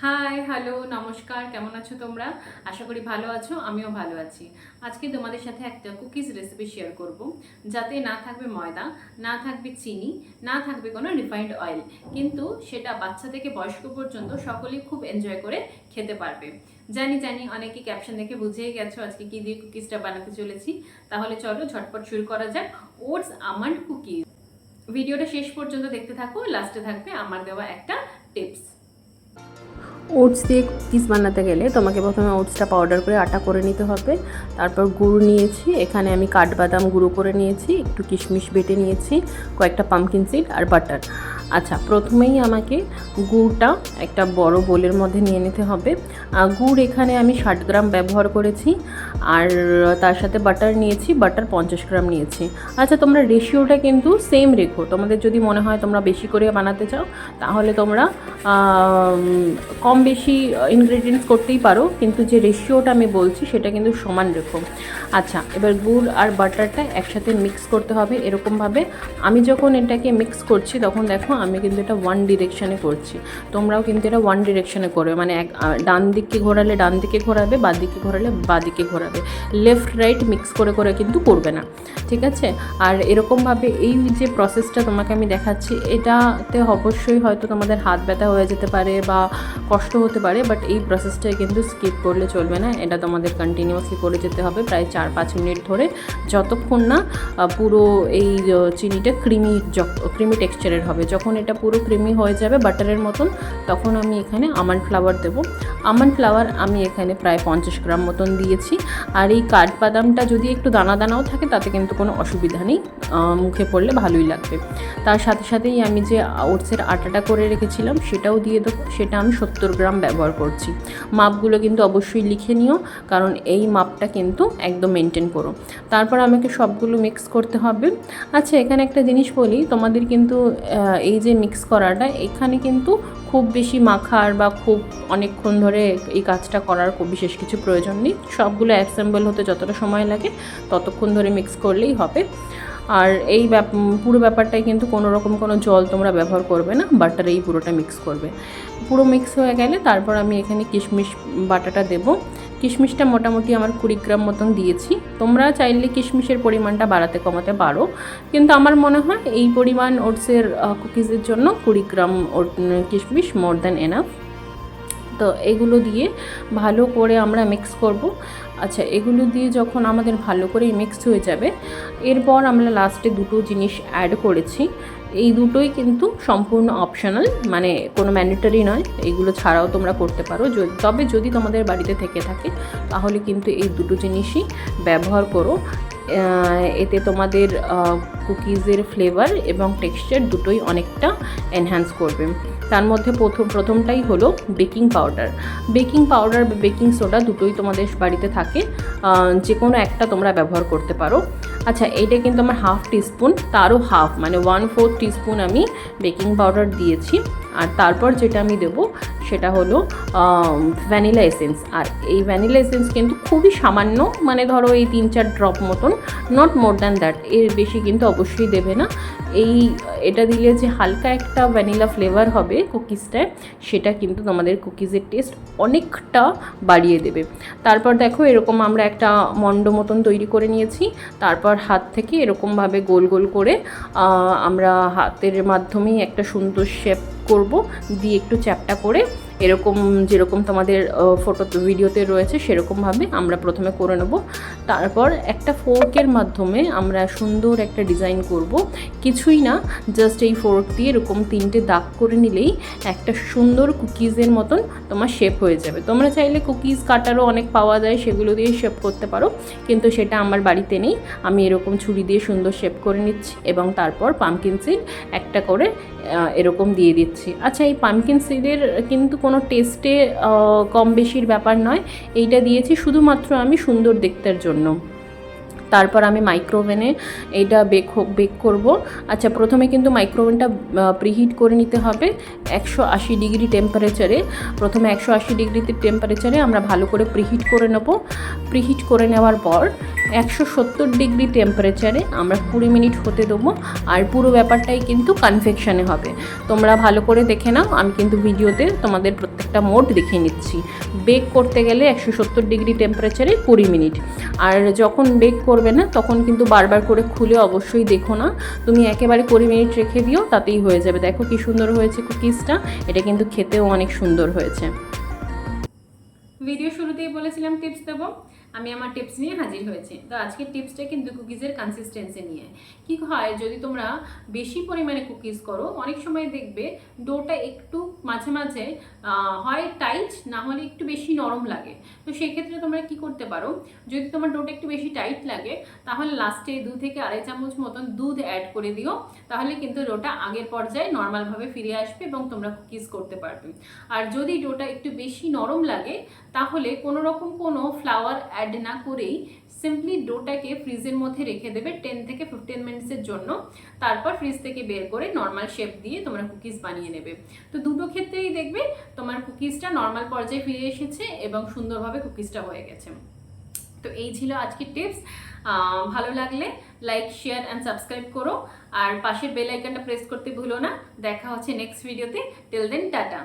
Hi hello নমস্কার, কেমন আছো তোমরা? আশা করি ভালো আছো, আমিও ভালো আছি। আজকে তোমাদের সাথে একটা কুকিজ রেসিপি শেয়ার করব, যাতে না থাকবে ময়দা, না থাকবে চিনি, না থাকবে কোনো রিফাইন্ড অয়েল, কিন্তু সেটা বাচ্চা থেকে বয়স্ক পর্যন্ত সকলেই খুব এনজয় করে খেতে পারবে। জানি জানি অনেকে ক্যাপশন দেখে বুঝেই গেছো আজকে কি দিয়ে কুকিজটা বানাতে চলেছি। তাহলে চলো ঝটপট শুরু করা যাক। Oats almond cookies. ভিডিওটা শেষ পর্যন্ত দেখতে থাকো, লাস্টে থাকবে আমার দেওয়া একটা টিপস। ওটস দিয়ে কুকিজ বানাতে গেলে তোমাকে প্রথমে ওটসটা পাউডার করে আটা করে নিতে হবে। তারপর গুঁড়ো নিয়েছি, এখানে আমি কাঠবাদাম গুঁড়ো করে নিয়েছি, একটু কিশমিশ বেটে নিয়েছি, কয়েকটা পামকিন সিড আর বাটার। আচ্ছা, প্রথমেই আমাকে গুড়টা একটা বড় বোলের মধ্যে নিয়ে নিতে হবে। গুড় এখানে আমি 60 গ্রাম ব্যবহার করেছি, আর তার সাথে বাটার নিয়েছি, বাটার 50 গ্রাম নিয়েছি। আচ্ছা, তোমরা রেশিওটা কিন্তু সেম রেখো। তোমাদের যদি মনে হয় তোমরা বেশি করে বানাতে চাও, তাহলে তোমরা কম বেশি ইনগ্রেডিয়েন্টস করতেই পারো, কিন্তু যে রেশিওটা আমি বলছি সেটা কিন্তু সমান রেখো। আচ্ছা, এবার গুড় আর বাটারটা একসাথে মিক্স করতে হবে এরকমভাবে। আমি যখন এটাকে মিক্স করছি তখন দেখো আমি কিন্তু এটা ওয়ান ডিরেকশানে করছি, তোমরাও কিন্তু এটা ওয়ান ডিরেকশানে করবে, মানে ডান দিকে ঘোরালে ডান দিকে ঘোরাবে, বাঁ দিকে ঘোরালে বাঁ দিকে ঘোরাবে, লেফট রাইট মিক্স করে করে কিন্তু করবে না, ঠিক আছে? আর এরকমভাবে এই যে প্রসেসটা তোমাকে আমি দেখাচ্ছি, এটাতে অবশ্যই হয়তো তোমাদের হাত ব্যথা হয়ে যেতে পারে বা কষ্ট হতে পারে, বাট এই প্রসেসটা কিন্তু স্কিপ করলে চলবে না। এটা তোমাদের কন্টিনিউয়াসলি করে যেতে হবে প্রায় 4-5 মিনিট ধরে, যতক্ষণ না পুরো এই চিনিটা ক্রিমি টেক্সচারের হবে। যখন এটা পুরো ক্রিমি হয়ে যাবে বাটারের মতন, তখন আমি এখানে আমন্ড ফ্লাওয়ার দেবো। আমন্ড ফ্লাওয়ার আমি এখানে প্রায় 50 গ্রাম মতন দিয়েছি। আর এই কাঠবাদামটা যদি একটু দানা দানাও থাকে তাতে কিন্তু কোনো অসুবিধা নেই, মুখে পড়লে ভালোই লাগবে। তার সাথে সাথেই আমি যে ওটসের আটাটা করে রেখেছিলাম সেটাও দিয়ে দেবো, সেটা আমি 70 গ্রাম ব্যবহার করছি। মাপগুলো কিন্তু অবশ্যই লিখে নিও, কারণ এই মাপটা কিন্তু একদম মেনটেন করো। তারপর আমাকে সবগুলো মিক্স করতে হবে। আচ্ছা, এখানে একটা জিনিস বলি, তোমাদের কিন্তু এই যে মিক্স করাটা, এখানে কিন্তু খুব বেশি মাখার বা খুব অনেকক্ষণ ধরে এই কাজটা করার খুব বিশেষ কিছু প্রয়োজন নেই। সবগুলো অ্যাসেম্বল হতে যতটা সময় লাগে ততক্ষণ ধরে মিক্স করলেই হবে। আর এই পুরো ব্যাপারটায় কিন্তু কোনো রকম কোনো জল তোমরা ব্যবহার করবে না, বাটার এই পুরোটা মিক্স করবে। পুরো মিক্স হয়ে গেলে তারপর আমি এখানে কিশমিশ বাটাটা দেবো। কিশমিশটা মোটামুটি আমার 20 গ্রাম মতন দিয়েছি। তোমরা চাইলে কিশমিশের পরিমাণটা বাড়াতে কমাতে পারো, কিন্তু আমার মনে হয় এই পরিমাণ ওটসের কুকিজের জন্য 20 গ্রাম কিশমিশ মোর দ্যান এনাফ। তো এগুলো দিয়ে ভালো করে আমরা মিক্স করব। আচ্ছা, এগুলো দিয়ে যখন আমাদের ভালো করে মিক্স হয়ে যাবে, এরপর আমরা লাস্টে দুটো জিনিস অ্যাড করেছি। এই দুটোই কিন্তু সম্পূর্ণ অপশনাল, মানে কোনো ম্যান্ডেটরি নয়, এইগুলো ছাড়াও তোমরা করতে পারো। তবে যদি তোমাদের বাড়িতে থেকে থাকে তাহলে কিন্তু এই দুটো জিনিসই ব্যবহার করো। এতে তোমাদের কুকিজের ফ্লেভার এবং টেক্সচার দুটোই অনেকটা এনহ্যান্স করবে। তার মধ্যে প্রথমটাই হলো বেকিং পাউডার। বেকিং পাউডার বা বেকিং সোডা দুটোই তোমাদের বাড়িতে থাকে, যে কোনো একটা তোমরা ব্যবহার করতে পারো। আচ্ছা, এইটা কিন্তু আমার 1/2 টিস্পুন, তারও হাফ মানে 1/4 টিস্পুন আমি বেকিং পাউডার দিয়েছি। আর তারপর যেটা আমি দেবো সেটা হলো ভ্যানিলা এসেন্স। আর এই ভ্যানিলা এসেন্স কিন্তু খুবই সামান্য, মানে ধরো এই 3-4 ড্রপ মতন, নট মোর দ্যান দ্যাট, এর বেশি কিন্তু অবশ্যই দেবে না। এটা দিলে যে হালকা একটা ভ্যানিলা ফ্লেভার হবে কুকিজটায়, সেটা কিন্তু তোমাদের কুকিজের টেস্ট অনেকটা বাড়িয়ে দেবে। তারপর দেখো এরকম আমরা একটা মণ্ড মতন তৈরি করে নিয়েছি। তারপর হাত থেকে এরকমভাবে গোল গোল করে আমরা হাতের মাধ্যমেই একটা সুন্দর শেপ করব, দিয়ে একটু চ্যাপটা করে এরকম যেরকম তোমাদের ভিডিওতে রয়েছে সেরকমভাবে আমরা প্রথমে করে নেব। তারপর একটা ফোর্কের মাধ্যমে আমরা সুন্দর একটা ডিজাইন করব। কিছুই না, জাস্ট এই ফোর্ক দিয়ে এরকম 3টে দাগ করে নিলেই একটা সুন্দর কুকিজের মতন তোমার শেপ হয়ে যাবে। তোমরা চাইলে কুকিজ কাটারও অনেক পাওয়া যায়, সেগুলো দিয়ে শেপ করতে পারো, কিন্তু সেটা আমার বাড়িতে নেই। আমি এরকম ছুরি দিয়ে সুন্দর শেপ করে নিচ্ছি এবং তারপর পামকিন সিড একটা করে এরকম দিয়ে দিচ্ছি। আচ্ছা, এই পামকিন সিডের কিন্তু কোনো টেস্টে কম বেশির ব্যাপার নয়, এইটা দিয়েছি শুধুমাত্র আমি সুন্দর দেখতের জন্য। তারপর আমি মাইক্রোওভেনে এইটা বেক করব। আচ্ছা, প্রথমে কিন্তু মাইক্রোওভেনটা প্রিহিট করে নিতে হবে 180 ডিগ্রি টেম্পারেচারে। প্রথমে 180 ডিগ্রি টেম্পারেচারে আমরা ভালো করে প্রিহিট করে নেব। প্রিহিট করে নেওয়ার পর 170 ডিগ্রি টেম্পারেচারে আমরা 20 মিনিট হতে দেবো। আর পুরো ব্যাপারটাই কিন্তু কনভেকশনে হবে। তোমরা ভালো করে দেখে নাও, আমি কিন্তু ভিডিওতে তোমাদের প্রত্যেকটা একটা মোড দেখিয়ে নিচ্ছি। বেক করতে গেলে 170 ডিগ্রি টেম্পারেচারে 20 মিনিট। আর যখন বেক করবে না তখন কিন্তু বারবার করে খুলে অবশ্যই দেখো না, তুমি একেবারে 20 মিনিট রেখে দিও, তাতেই হয়ে যাবে। দেখো কি সুন্দর হয়েছে কুকিজটা, এটা কিন্তু খেতেও অনেক সুন্দর হয়েছে। ভিডিও শুরুতেই বলেছিলাম টিপস দেবো, আমি আমার টিপস নিয়ে হাজির হয়েছি। তো আজকের টিপসটা কিন্তু কুকিজের কনসিস্টেন্সি নিয়ে। কি হয়, যদি তোমরা বেশি পরিমাণে কুকিজ করো, অনেক সময় দেখবে ডোটা একটু মাঝে মাঝে হয় টাইট, না হলে একটু বেশি নরম লাগে। তো সেক্ষেত্রে তোমরা কি করতে পারো, যদি তোমার ডোটা একটু বেশি টাইট লাগে তাহলে লাস্টে 2 থেকে 2.5 চামচ মতন দুধ অ্যাড করে দিও, তাহলে কিন্তু ডোটা আগের পর্যায়ে নর্মালভাবে ফিরে আসবে এবং তোমরা কুকিজ করতে পারবে। আর যদি ডোটা একটু বেশি নরম লাগে তাহলে কোনো রকম কোনো ফ্লাওয়ার অ্যাড না করেই সিম্পলি ডোটাকে ফ্রিজের মধ্যে রেখে দেবে 10 থেকে 15 মিনিটসের জন্য। তারপর ফ্রিজ থেকে বের করে নর্মাল শেপ দিয়ে তোমরা কুকিজ বানিয়ে নেবে। তো দুটো ক্ষেত্রেই দেখবে তোমার কুকিজটা নর্মাল পর্যায়ে ফিরে এসেছে এবং সুন্দরভাবে কুকিজটা হয়ে গেছে। তো এই ছিল আজকের টিপস। ভালো লাগলে লাইক, শেয়ার অ্যান্ড সাবস্ক্রাইব করো, আর পাশের বেল আইকনটা প্রেস করতে ভুলো না। দেখা হচ্ছে নেক্সট ভিডিওতে। Till then tata.